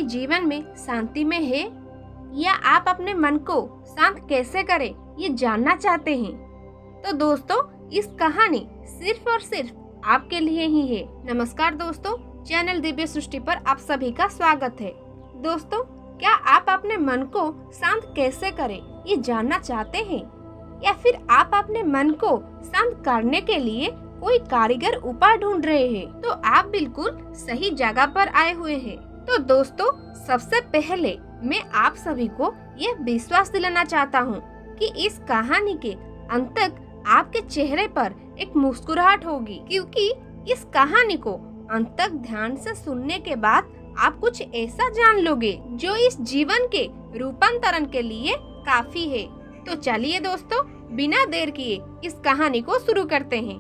जीवन में शांति में है, या आप अपने मन को शांत कैसे करें ये जानना चाहते हैं? तो दोस्तों, इस कहानी सिर्फ और सिर्फ आपके लिए ही है। नमस्कार दोस्तों, चैनल दिव्य सृष्टि पर आप सभी का स्वागत है। दोस्तों, क्या आप अपने मन को शांत कैसे करें ये जानना चाहते हैं, या फिर आप अपने मन को शांत करने के लिए कोई कारीगर उपाय ढूंढ रहे हैं? तो आप बिल्कुल सही जगह पर आए हुए हैं। तो दोस्तों, सबसे पहले मैं आप सभी को यह विश्वास दिलाना चाहता हूँ कि इस कहानी के अंत तक आपके चेहरे पर एक मुस्कुराहट होगी, क्योंकि इस कहानी को अंत तक ध्यान से सुनने के बाद आप कुछ ऐसा जान लोगे जो इस जीवन के रूपांतरण के लिए काफी है। तो चलिए दोस्तों, बिना देर किए इस कहानी को शुरू करते हैं।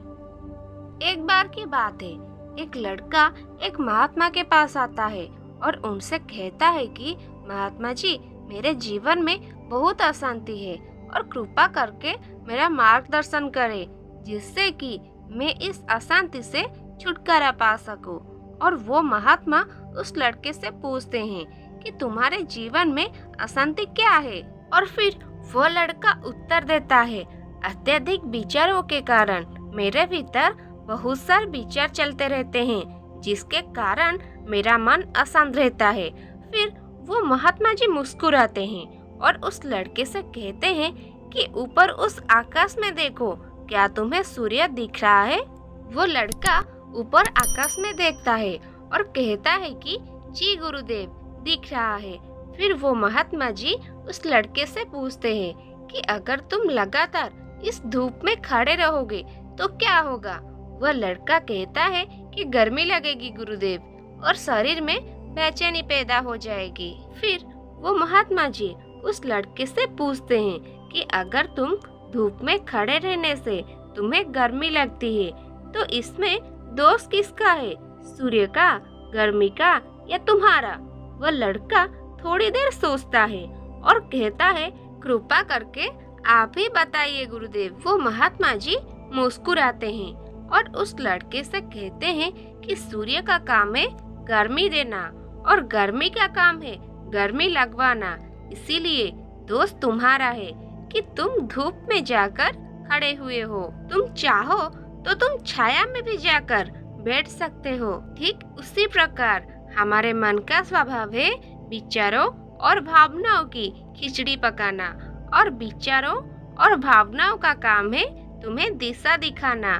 एक बार की बात है, एक लड़का एक महात्मा के पास आता है और उनसे कहता है कि महात्मा जी, मेरे जीवन में बहुत अशांति है और कृपा करके मेरा मार्गदर्शन करें, जिससे कि मैं इस अशांति से छुटकारा पा सकूं। और वो महात्मा उस लड़के से पूछते हैं कि तुम्हारे जीवन में अशांति क्या है? और फिर वो लड़का उत्तर देता है, अत्यधिक विचारों के कारण मेरे भीतर बहुत सारे विचार चलते रहते हैं, जिसके कारण मेरा मन अशांत रहता है। फिर वो महात्मा जी मुस्कुराते हैं और उस लड़के से कहते हैं कि ऊपर उस आकाश में देखो, क्या तुम्हें सूर्य दिख रहा है? वो लड़का ऊपर आकाश में देखता है और कहता है कि जी गुरुदेव, दिख रहा है। फिर वो महात्मा जी उस लड़के से पूछते हैं कि अगर तुम लगातार इस धूप में खड़े रहोगे तो क्या होगा? वह लड़का कहता है कि गर्मी लगेगी गुरुदेव, और शरीर में बेचैनी पैदा हो जाएगी। फिर वो महात्मा जी उस लड़के से पूछते हैं कि अगर तुम धूप में खड़े रहने से तुम्हें गर्मी लगती है तो इसमें दोष किसका है? सूर्य का, गर्मी का, या तुम्हारा? वह लड़का थोड़ी देर सोचता है और कहता है, कृपा करके आप ही बताइए गुरुदेव। वो महात्मा जी मुस्कुराते हैं और उस लड़के से कहते हैं कि सूर्य का काम है गर्मी देना और गर्मी का काम है गर्मी लगवाना, इसीलिए दोष तुम्हारा है कि तुम धूप में जाकर खड़े हुए हो। तुम चाहो तो तुम छाया में भी जाकर बैठ सकते हो। ठीक उसी प्रकार हमारे मन का स्वभाव है विचारों और भावनाओं की खिचड़ी पकाना, और विचारों और भावनाओं का काम है तुम्हें दिशा दिखाना।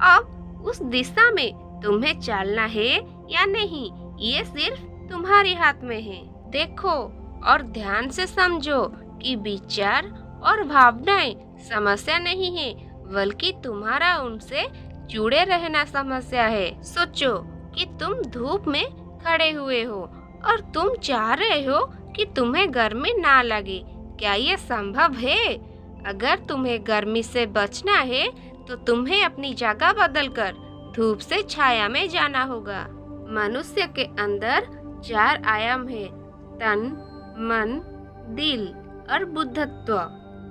अब उस दिशा में तुम्हें चलना है या नहीं, ये सिर्फ तुम्हारे हाथ में है। देखो और ध्यान से समझो कि विचार और भावनाएं समस्या नहीं है, बल्कि तुम्हारा उनसे जुड़े रहना समस्या है। सोचो कि तुम धूप में खड़े हुए हो और तुम चाह रहे हो कि तुम्हें गर्मी ना लगे। क्या ये संभव है? अगर तुम्हें गर्मी से बचना है तो तुम्हें अपनी जगह बदलकर धूप से छाया में जाना होगा। मनुष्य के अंदर 4 आयाम है, तन, मन, दिल और बुद्धत्व।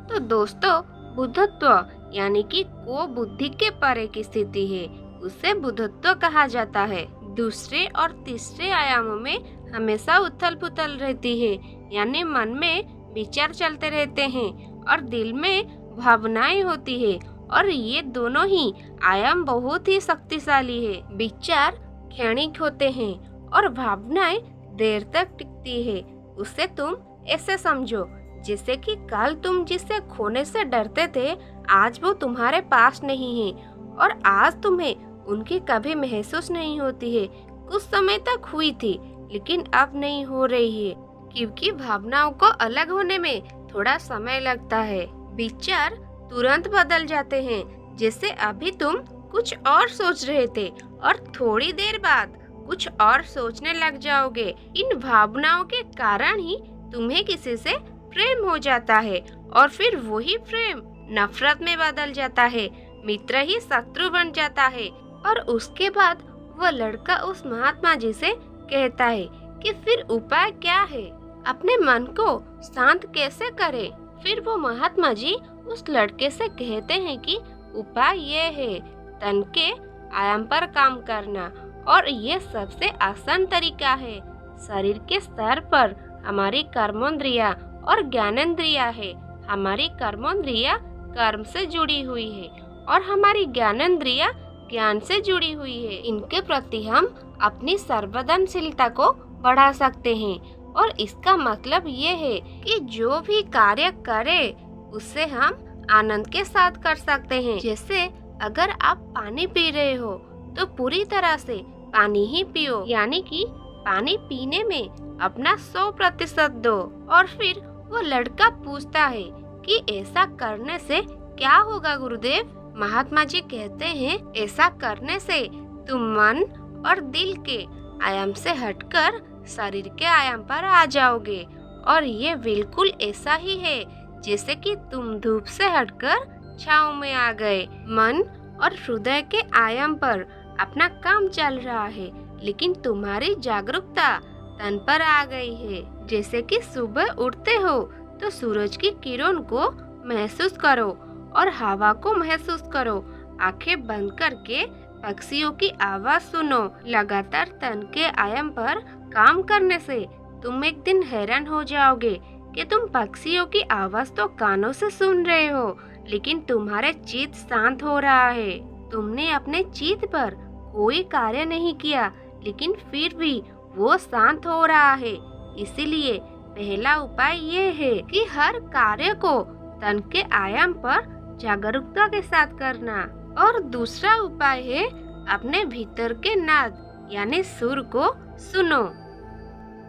तो दोस्तों, बुद्धत्व यानी कि को बुद्धि के परे की स्थिति है, उसे बुद्धत्व कहा जाता है। दूसरे और तीसरे आयामों में हमेशा उथल पुथल रहती है, यानी मन में विचार चलते रहते हैं और दिल में भावनाएं होती है, और ये दोनों ही आयाम बहुत ही शक्तिशाली है। विचार क्षणिक होते हैं और भावनाएं देर तक टिकती है। उसे तुम ऐसे समझो जैसे कि कल तुम जिसे खोने से डरते थे, आज वो तुम्हारे पास नहीं है, और आज तुम्हें उनकी कभी महसूस नहीं होती है। कुछ समय तक हुई थी, लेकिन अब नहीं हो रही है, क्योंकि भावनाओं को अलग होने में थोड़ा समय लगता है। विचार तुरंत बदल जाते हैं, जैसे अभी तुम कुछ और सोच रहे थे और थोड़ी देर बाद कुछ और सोचने लग जाओगे। इन भावनाओं के कारण ही तुम्हें किसी से प्रेम हो जाता है, और फिर वही प्रेम नफरत में बदल जाता है, मित्र ही शत्रु बन जाता है। और उसके बाद वह लड़का उस महात्मा जी से कहता है कि फिर उपाय क्या है, अपने मन को शांत कैसे करें? फिर वो महात्मा जी उस लड़के से कहते हैं कि उपाय ये है, तन के आयाम पर काम करना, और ये सबसे आसान तरीका है। शरीर के स्तर पर हमारी कर्मेंद्रिया और ज्ञानेंद्रिया है। हमारी कर्मेंद्रिया कर्म से जुड़ी हुई है और हमारी ज्ञानेंद्रिया ज्ञान से जुड़ी हुई है। इनके प्रति हम अपनी संवेदनशीलता को बढ़ा सकते हैं और इसका मतलब ये है कि जो भी कार्य करें उससे हम आनंद के साथ कर सकते हैं। जैसे अगर आप पानी पी रहे हो तो पूरी तरह से पानी ही पियो, यानी कि पानी पीने में अपना 100% दो। और फिर वो लड़का पूछता है कि ऐसा करने से क्या होगा गुरुदेव? महात्मा जी कहते हैं ऐसा करने से तुम मन और दिल के आयाम से हटकर शरीर के आयाम पर आ जाओगे। और ये बिल्कुल ऐसा ही है जैसे कि तुम धूप से हटकर छांव में आ गए। मन और हृदय के आयाम पर अपना काम चल रहा है, लेकिन तुम्हारी जागरूकता तन पर आ गई है। जैसे कि सुबह उठते हो तो सूरज की किरण को महसूस करो और हवा को महसूस करो। आंखें बंद करके पक्षियों की आवाज सुनो। लगातार तन के आयाम पर काम करने से तुम एक दिन हैरान हो जाओगे कि तुम पक्षियों की आवाज तो कानों से सुन रहे हो, लेकिन तुम्हारे चित्त शांत हो रहा है। तुमने अपने चित्त पर कोई कार्य नहीं किया, लेकिन फिर भी वो शांत हो रहा है। इसीलिए पहला उपाय ये है कि हर कार्य को तन के आयाम पर जागरूकता के साथ करना। और दूसरा उपाय है अपने भीतर के नाद यानी सुर को सुनो।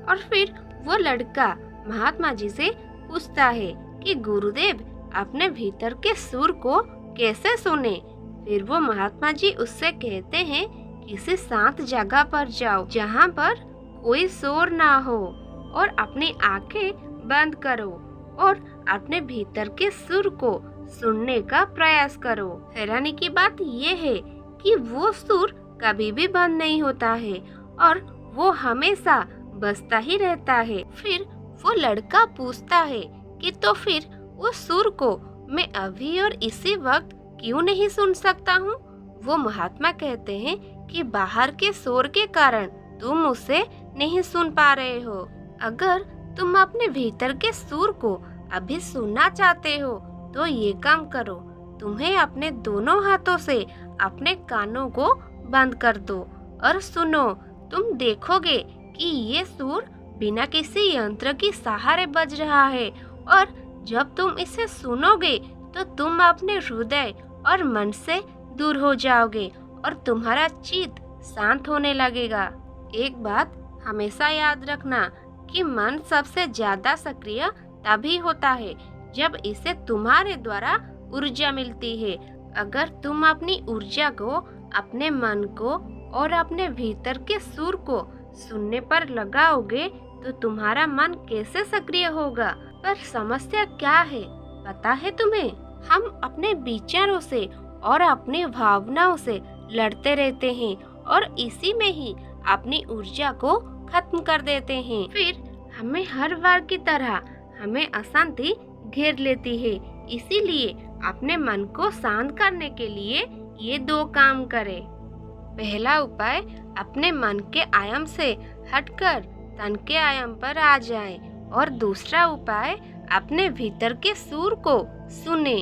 और फिर वो लड़का महात्मा जी से पूछता है कि गुरुदेव अपने भीतर के सुर को कैसे सुने? फिर वो महात्मा जी उससे कहते हैं किसी शांत जगह पर जाओ जहाँ पर कोई शोर ना हो और अपनी आंखें बंद करो और अपने भीतर के सुर को सुनने का प्रयास करो। हैरानी की बात यह है कि वो सुर कभी भी बंद नहीं होता है और वो हमेशा बजता ही रहता है। फिर वो लड़का पूछता है कि तो फिर उस सुर को मैं अभी और इसी वक्त क्यों नहीं सुन सकता हूँ? वो महात्मा कहते हैं कि बाहर के शोर के कारण तुम उसे नहीं सुन पा रहे हो। अगर तुम अपने भीतर के सुर को अभी सुनना चाहते हो तो ये काम करो, तुम्हें अपने दोनों हाथों से अपने कानों को बंद कर दो और सुनो। तुम देखोगे कि ये सुर बिना किसी यंत्र के सहारे बज रहा है और जब तुम इसे सुनोगे तो तुम अपने हृदय और मन से दूर हो जाओगे और तुम्हारा चित्त शांत होने लगेगा। एक बात हमेशा याद रखना कि मन सबसे ज्यादा सक्रिय तभी होता है जब इसे तुम्हारे द्वारा ऊर्जा मिलती है। अगर तुम अपनी ऊर्जा को अपने मन को और अपने भीतर के सुर को सुनने पर लगाओगे तो तुम्हारा मन कैसे सक्रिय होगा? पर समस्या क्या है पता है तुम्हें? हम अपने विचारों से और अपनी भावनाओं से लड़ते रहते हैं और इसी में ही अपनी ऊर्जा को खत्म कर देते हैं। फिर हमें हर बार की तरह हमें अशांति घेर लेती है। इसीलिए अपने मन को शांत करने के लिए ये दो काम करें। पहला उपाय अपने मन के आयाम से हटकर तन के आयाम पर आ जाएं और दूसरा उपाय अपने भीतर के सुर को सुने।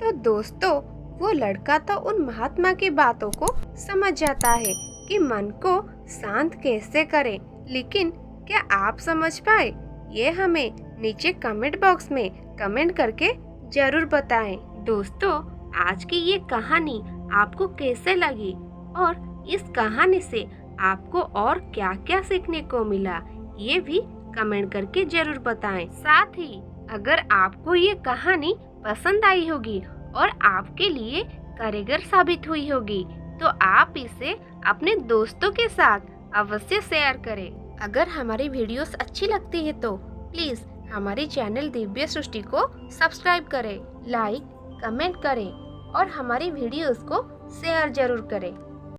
तो दोस्तों वो लड़का तो उन महात्मा की बातों को समझ जाता है कि मन को शांत कैसे करें, लेकिन क्या आप समझ पाए? ये हमें नीचे कमेंट बॉक्स में कमेंट करके जरूर बताएं। दोस्तों आज की ये कहानी आपको कैसे लगी और इस कहानी से आपको और क्या क्या सीखने को मिला ये भी कमेंट करके जरूर बताएं। साथ ही अगर आपको ये कहानी पसंद आई होगी और आपके लिए कारगर साबित हुई होगी तो आप इसे अपने दोस्तों के साथ अवश्य शेयर करें। अगर हमारी वीडियोस अच्छी लगती है तो प्लीज हमारे चैनल दिव्य सृष्टि को सब्सक्राइब करें, लाइक, कमेंट करें और हमारी वीडियोस को शेयर जरूर करें।